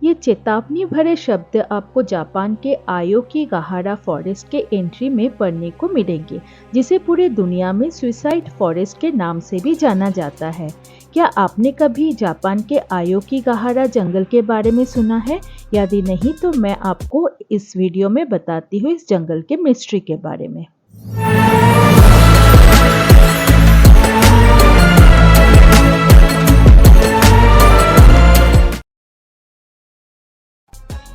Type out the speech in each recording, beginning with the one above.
ये चेतावनी भरे शब्द आपको जापान के आयोकीगाहारा फॉरेस्ट के एंट्री में पढ़ने को मिलेंगे, जिसे पूरे दुनिया में सुसाइड फॉरेस्ट के नाम से भी जाना जाता है। क्या आपने कभी जापान के आयोकीगाहारा जंगल के बारे में सुना है? यदि नहीं तो मैं आपको इस वीडियो में बताती हूँ इस जंगल के मिस्ट्री के बारे में।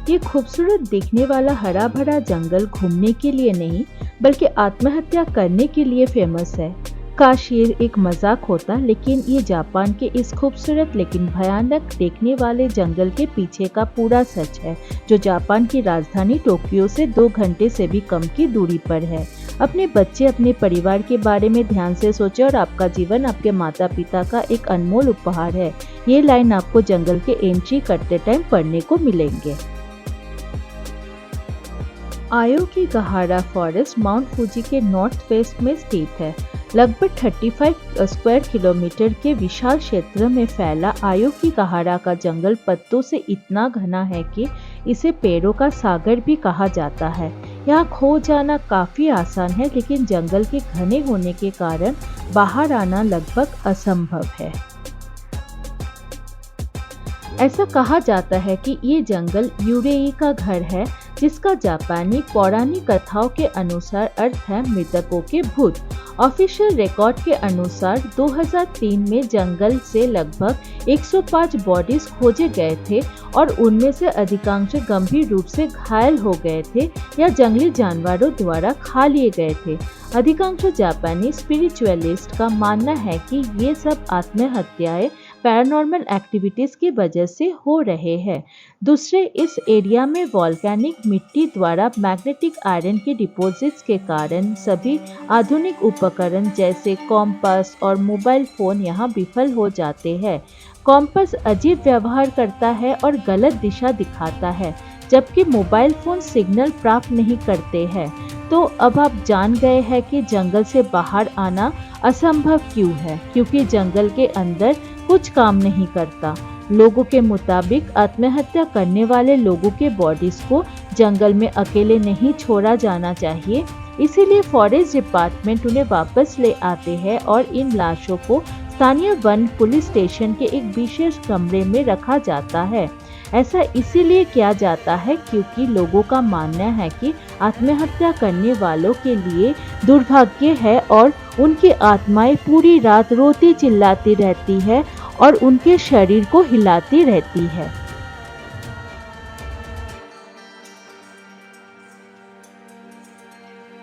ये खूबसूरत दिखने वाला हरा भरा जंगल घूमने के लिए नहीं बल्कि आत्महत्या करने के लिए फेमस है। काश ये एक मजाक होता, लेकिन ये जापान के इस खूबसूरत लेकिन भयानक देखने वाले जंगल के पीछे का पूरा सच है, जो जापान की राजधानी टोक्यो से 2 घंटे से भी कम की दूरी पर है। अपने बच्चे, अपने परिवार के बारे में ध्यान से सोचें और आपका जीवन आपके माता पिता का एक अनमोल उपहार है। ये लाइन आपको जंगल के एंट्री करते टाइम पढ़ने को मिलेंगे। आयोकीगाहारा फॉरेस्ट माउंट फूजी के नॉर्थ वेस्ट में स्थित है। लगभग 35 स्क्वायर किलोमीटर के विशाल क्षेत्र में फैला आयोकीगाहारा का जंगल पत्तों से इतना घना है कि इसे पेड़ों का सागर भी कहा जाता है। यहाँ खो जाना काफी आसान है, लेकिन जंगल के घने होने के कारण बाहर आना लगभग असंभव है। ऐसा कहा जाता है कि ये जंगल यूरेई का घर है, जिसका जापानी पौराणिक कथाओं के अनुसार अर्थ है मृतकों के भूत। ऑफिशियल रिकॉर्ड के अनुसार 2003 में जंगल से लगभग 105 बॉडीज खोजे गए थे और उनमें से अधिकांश गंभीर रूप से घायल हो गए थे या जंगली जानवरों द्वारा खा लिए गए थे। अधिकांश जापानी स्पिरिचुअलिस्ट का मानना है कि ये सब आत्महत्याएं पैरानॉर्मल एक्टिविटीज की वजह से हो रहे हैं। दूसरे, इस एरिया में वॉल्केनिक मिट्टी द्वारा मैग्नेटिक आयरन के डिपॉजिट्स के कारण सभी आधुनिक उपकरण जैसे कॉम्पास और मोबाइल फोन यहाँ विफल हो जाते हैं। कॉम्पास अजीब व्यवहार करता है और गलत दिशा दिखाता है, जबकि मोबाइल फोन सिग्नल प्राप्त नहीं करते हैं। तो अब आप जान गए हैं कि जंगल से बाहर आना असंभव क्यों है, क्योंकि जंगल के अंदर कुछ काम नहीं करता। लोगों के मुताबिक आत्महत्या करने वाले लोगों के बॉडीज को जंगल में अकेले नहीं छोड़ा जाना चाहिए, इसीलिए फॉरेस्ट डिपार्टमेंट उन्हें वापस ले आते हैं और इन लाशों को स्थानीय वन पुलिस स्टेशन के एक विशेष कमरे में रखा जाता है। ऐसा इसीलिए किया जाता है क्योंकि लोगों का मानना है कि आत्महत्या करने वालों के लिए दुर्भाग्य है और उनकी आत्माएं पूरी रात रोती चिल्लाती रहती है और उनके शरीर को हिलाती रहती है।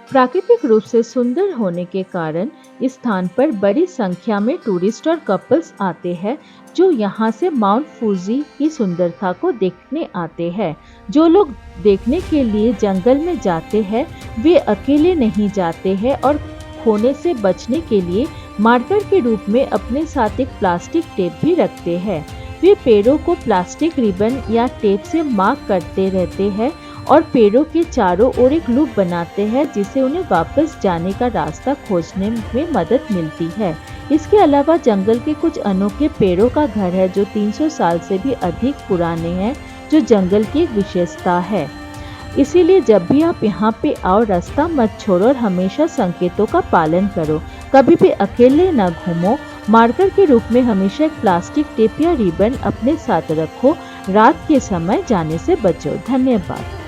प्राकृतिक रूप से सुंदर होने के कारण इस स्थान पर बड़ी संख्या में टूरिस्ट और कपल्स आते हैं, जो यहाँ से माउंट फूजी की सुंदरता को देखने आते हैं। जो लोग देखने के लिए जंगल में जाते हैं वे अकेले नहीं जाते हैं और खोने से बचने के लिए मार्कर के रूप में अपने साथ एक प्लास्टिक टेप भी रखते हैं। वे पेड़ों को प्लास्टिक रिबन या टेप से मार्क करते रहते हैं और पेड़ों के चारों ओर एक लूप बनाते हैं, जिससे उन्हें वापस जाने का रास्ता खोजने में मदद मिलती है। इसके अलावा जंगल के कुछ अनोखे पेड़ों का घर है, जो 300 साल से भी अधिक पुराने हैं, जो जंगल की एक विशेषता है। इसीलिए जब भी आप यहाँ पे आओ, रास्ता मत छोड़ो और हमेशा संकेतों का पालन करो। कभी भी अकेले न घूमो। मार्कर के रूप में हमेशा एक प्लास्टिक टेप या रिबन अपने साथ रखो। रात के समय जाने से बचो। धन्यवाद।